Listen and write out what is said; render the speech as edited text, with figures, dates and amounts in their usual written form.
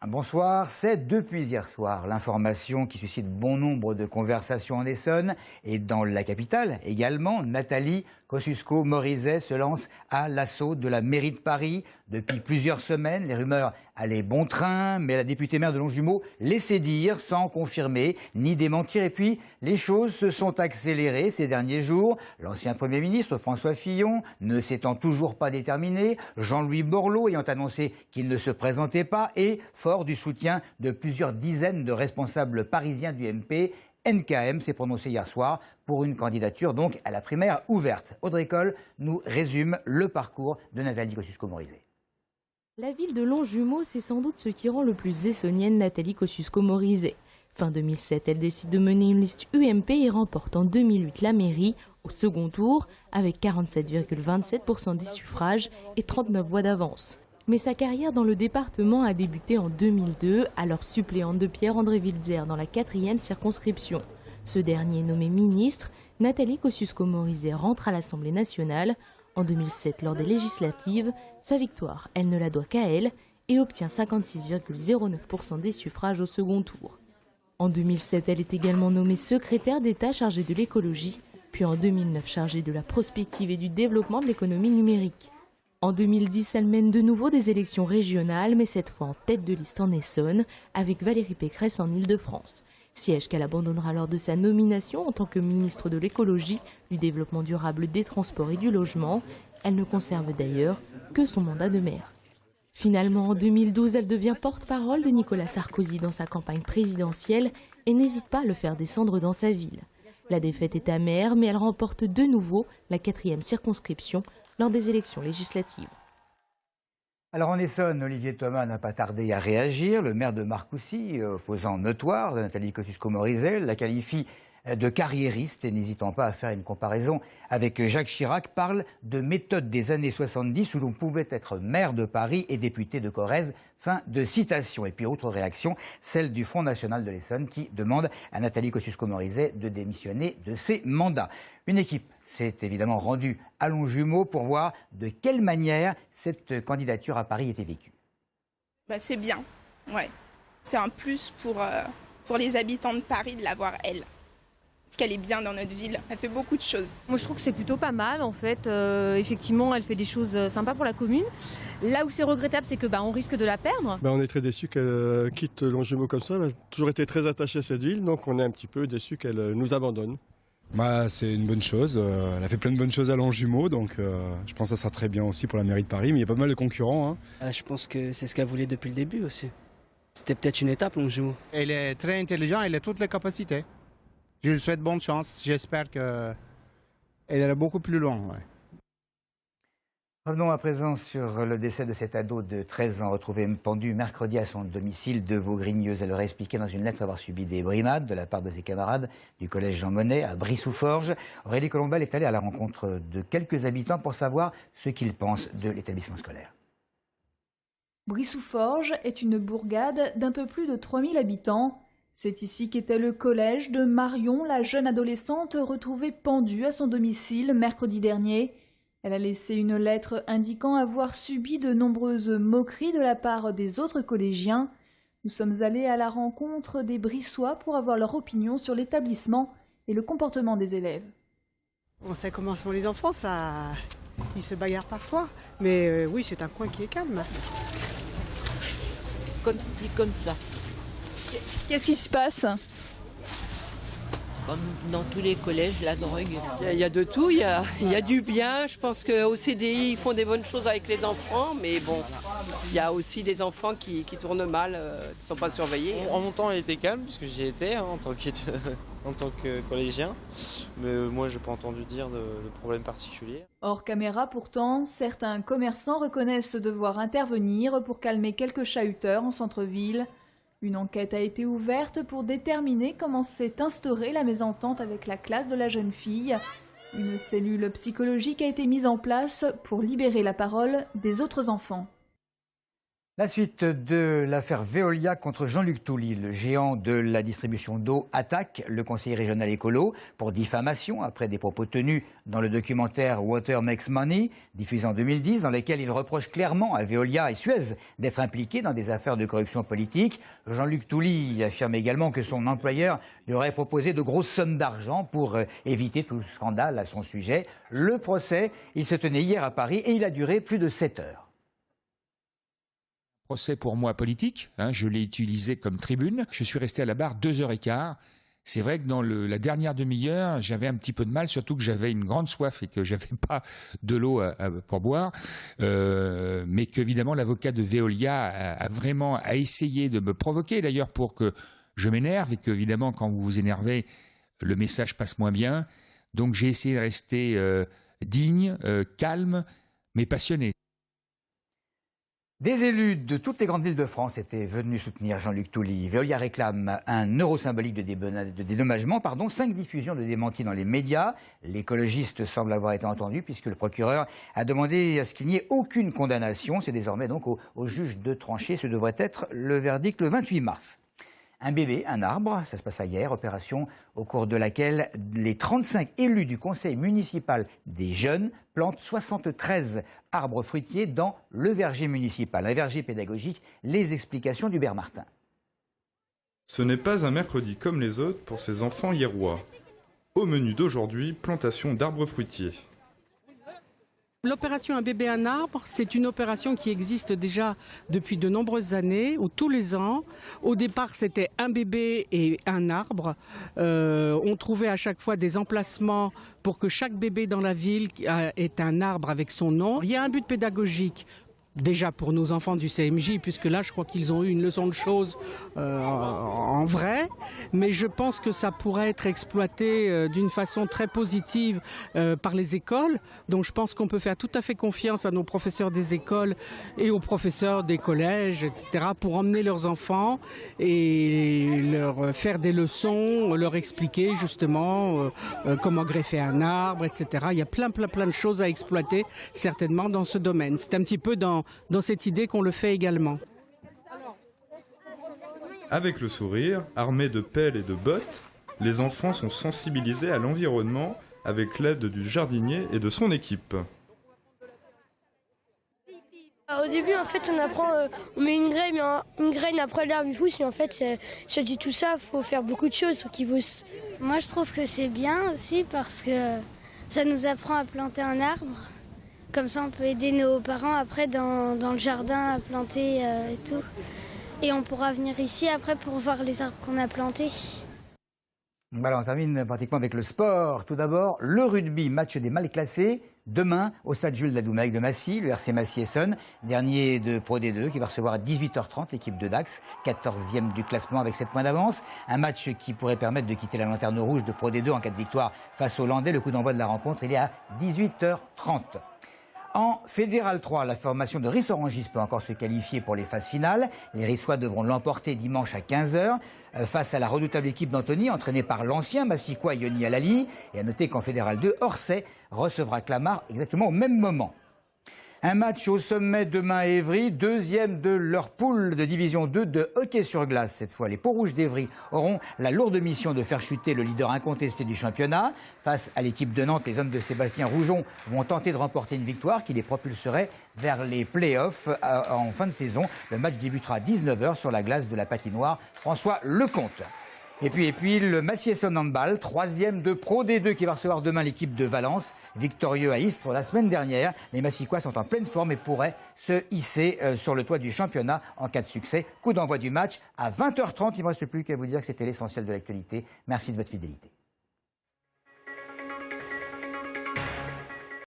Bonsoir, c'est depuis hier soir l'information qui suscite bon nombre de conversations en Essonne et dans la capitale également. Nathalie Kosciusko-Morizet se lance à l'assaut de la mairie de Paris. Depuis plusieurs semaines, les rumeurs allaient bon train, mais la députée maire de Longjumeau laissait dire sans confirmer ni démentir. Et puis, les choses se sont accélérées ces derniers jours. L'ancien Premier ministre François Fillon ne s'étant toujours pas déterminé, Jean-Louis Borloo ayant annoncé qu'il ne se présentait pas et fort du soutien de plusieurs dizaines de responsables parisiens du MP, NKM s'est prononcé hier soir pour une candidature donc à la primaire ouverte. Audrey Coll nous résume le parcours de Nathalie Kosciusko-Morizet. La ville de Longjumeau, c'est sans doute ce qui rend le plus essonnienne Nathalie Kosciusko-Morizet. Fin 2007, elle décide de mener une liste UMP et remporte en 2008 la mairie au second tour avec 47,27% des suffrages et 39 voix d'avance. Mais sa carrière dans le département a débuté en 2002, alors suppléante de Pierre-André Wiltzer dans la 4e circonscription. Ce dernier nommé ministre, Nathalie Kosciusko-Morizet rentre à l'Assemblée nationale. En 2007, lors des législatives, sa victoire, elle ne la doit qu'à elle et obtient 56,09% des suffrages au second tour. En 2007, elle est également nommée secrétaire d'État chargée de l'écologie, puis en 2009 chargée de la prospective et du développement de l'économie numérique. En 2010, elle mène de nouveau des élections régionales, mais cette fois en tête de liste en Essonne, avec Valérie Pécresse en Île-de-France. Siège qu'elle abandonnera lors de sa nomination en tant que ministre de l'écologie, du développement durable, des transports et du logement. Elle ne conserve d'ailleurs que son mandat de maire. Finalement, en 2012, elle devient porte-parole de Nicolas Sarkozy dans sa campagne présidentielle et n'hésite pas à le faire descendre dans sa ville. La défaite est amère, mais elle remporte de nouveau la 4e circonscription lors des élections législatives. Alors en Essonne, Olivier Thomas n'a pas tardé à réagir. Le maire de Marcoussis, opposant notoire de Nathalie Kosciusko-Morizet, la qualifie de carriériste et n'hésitant pas à faire une comparaison avec Jacques Chirac, parle de méthode des années 70 où l'on pouvait être maire de Paris et député de Corrèze. Fin de citation. Et puis autre réaction, celle du Front National de l'Essonne qui demande à Nathalie Kosciusko-Morizet de démissionner de ses mandats. Une équipe s'est évidemment rendue à Longjumeau pour voir de quelle manière cette candidature à Paris était vécue. C'est bien, ouais. C'est un plus pour les habitants de Paris de l'avoir elle. Parce qu'elle est bien dans notre ville, elle fait beaucoup de choses. Moi je trouve que c'est plutôt pas mal en fait, effectivement elle fait des choses sympas pour la commune. Là où c'est regrettable c'est que on risque de la perdre. On est très déçus qu'elle quitte Longjumeau comme ça, elle a toujours été très attachée à cette ville, donc on est un petit peu déçus qu'elle nous abandonne. C'est une bonne chose, elle a fait plein de bonnes choses à Longjumeau, donc je pense que ça sera très bien aussi pour la mairie de Paris, mais il y a pas mal de concurrents. Je pense que c'est ce qu'elle voulait depuis le début aussi. C'était peut-être une étape Longjumeau. Elle est très intelligente, elle a toutes les capacités. Je lui souhaite bonne chance. J'espère qu'elle ira beaucoup plus loin. Ouais. Revenons à présent sur le décès de cet ado de 13 ans retrouvé pendu mercredi à son domicile de Vaugrigneux. Elle aurait expliqué dans une lettre avoir subi des brimades de la part de ses camarades du collège Jean Monnet à Brie-sous-Forges. Aurélie Colombel est allée à la rencontre de quelques habitants pour savoir ce qu'ils pensent de l'établissement scolaire. Brie-sous-Forges est une bourgade d'un peu plus de 3000 habitants. C'est ici qu'était le collège de Marion, la jeune adolescente retrouvée pendue à son domicile mercredi dernier. Elle a laissé une lettre indiquant avoir subi de nombreuses moqueries de la part des autres collégiens. Nous sommes allés à la rencontre des Brissois pour avoir leur opinion sur l'établissement et le comportement des élèves. On sait comment sont les enfants, ils se bagarrent parfois, mais oui, c'est un coin qui est calme. Comme ci, comme ça. Qu'est-ce qui se passe? Comme dans tous les collèges, la drogue. Il y a de tout, il y a du bien. Je pense qu'au CDI, ils font des bonnes choses avec les enfants, mais bon, il y a aussi des enfants qui tournent mal, qui ne sont pas surveillés. En mon temps, elle était calme, puisque j'y étais en tant que collégien. Mais moi, je n'ai pas entendu dire de problème particulier. Hors caméra, pourtant, certains commerçants reconnaissent devoir intervenir pour calmer quelques chahuteurs en centre-ville. Une enquête a été ouverte pour déterminer comment s'est instaurée la mésentente avec la classe de la jeune fille. Une cellule psychologique a été mise en place pour libérer la parole des autres enfants. La suite de l'affaire Veolia contre Jean-Luc Touly, le géant de la distribution d'eau, attaque le conseiller régional écolo pour diffamation après des propos tenus dans le documentaire Water Makes Money, diffusé en 2010, dans lequel il reproche clairement à Veolia et Suez d'être impliqués dans des affaires de corruption politique. Jean-Luc Touly affirme également que son employeur lui aurait proposé de grosses sommes d'argent pour éviter tout scandale à son sujet. Le procès, il se tenait hier à Paris et il a duré plus de 7 heures. Procès pour moi politique, je l'ai utilisé comme tribune. Je suis resté à la barre 2h15. C'est vrai que dans la dernière demi-heure, j'avais un petit peu de mal, surtout que j'avais une grande soif et que j'avais pas de l'eau pour boire. Mais qu'évidemment, l'avocat de Veolia a vraiment essayé de me provoquer, d'ailleurs, pour que je m'énerve et qu'évidemment, quand vous vous énervez, le message passe moins bien. Donc j'ai essayé de rester digne, calme, mais passionné. Des élus de toutes les grandes villes de France étaient venus soutenir Jean-Luc Touly. Veolia réclame un euro symbolique de dédommagement, 5 diffusions de démentis dans les médias. L'écologiste semble avoir été entendu puisque le procureur a demandé à ce qu'il n'y ait aucune condamnation. C'est désormais donc au juge de trancher. Ce devrait être le verdict le 28 mars. Un bébé, un arbre, ça se passa hier, opération au cours de laquelle les 35 élus du conseil municipal des jeunes plantent 73 arbres fruitiers dans le verger municipal. Un verger pédagogique, les explications d'Hubert Martin. Ce n'est pas un mercredi comme les autres pour ces enfants hiérois. Au menu d'aujourd'hui, plantation d'arbres fruitiers. L'opération Un bébé, un arbre, c'est une opération qui existe déjà depuis de nombreuses années, où tous les ans, au départ c'était un bébé et un arbre. On trouvait à chaque fois des emplacements pour que chaque bébé dans la ville ait un arbre avec son nom. Il y a un but pédagogique. Déjà pour nos enfants du CMJ, puisque là je crois qu'ils ont eu une leçon de choses en vrai, mais je pense que ça pourrait être exploité d'une façon très positive par les écoles. Donc je pense qu'on peut faire tout à fait confiance à nos professeurs des écoles et aux professeurs des collèges, etc., pour emmener leurs enfants et leur faire des leçons, leur expliquer justement comment greffer un arbre, etc. Il y a plein de choses à exploiter certainement dans ce domaine. C'est un petit peu dans cette idée qu'on le fait également. Avec le sourire, armés de pelles et de bottes, les enfants sont sensibilisés à l'environnement avec l'aide du jardinier et de son équipe. Au début, en fait, on apprend, on met une graine après l'arbre il pousse, et en fait, c'est du tout ça, il faut faire beaucoup de choses pour qu'il pousse. Moi, je trouve que c'est bien aussi parce que ça nous apprend à planter un arbre. Comme ça, on peut aider nos parents après dans le jardin à planter et tout. Et on pourra venir ici après pour voir les arbres qu'on a plantés. Voilà, on termine pratiquement avec le sport. Tout d'abord, le rugby, match des mal classés. Demain, au stade Jules Ladoumec de Massy, le RC Massy-Essonne, dernier de Pro D2, qui va recevoir à 18h30 l'équipe de Dax, 14e du classement avec 7 points d'avance. Un match qui pourrait permettre de quitter la lanterne rouge de Pro D2 en cas de victoire face aux Landais. Le coup d'envoi de la rencontre, il est à 18h30. En Fédéral 3, la formation de Ris-Orangis peut encore se qualifier pour les phases finales. Les Rissois devront l'emporter dimanche à 15h face à la redoutable équipe d'Antony, entraînée par l'ancien Massicois Yoni Alali. Et à noter qu'en Fédéral 2, Orsay recevra Clamart exactement au même moment. Un match au sommet demain à Évry, deuxième de leur poule de division 2 de hockey sur glace. Cette fois, les Peaux-Rouges d'Évry auront la lourde mission de faire chuter le leader incontesté du championnat. Face à l'équipe de Nantes, les hommes de Sébastien Roujon vont tenter de remporter une victoire qui les propulserait vers les play-offs en fin de saison. Le match débutera à 19h sur la glace de la patinoire François Lecomte. Et puis le Massy-Essonne Handball, troisième de Pro D2 qui va recevoir demain l'équipe de Valence, victorieux à Istres la semaine dernière. Les Massicois sont en pleine forme et pourraient se hisser sur le toit du championnat en cas de succès. Coup d'envoi du match à 20h30. Il ne me reste plus qu'à vous dire que c'était l'essentiel de l'actualité. Merci de votre fidélité.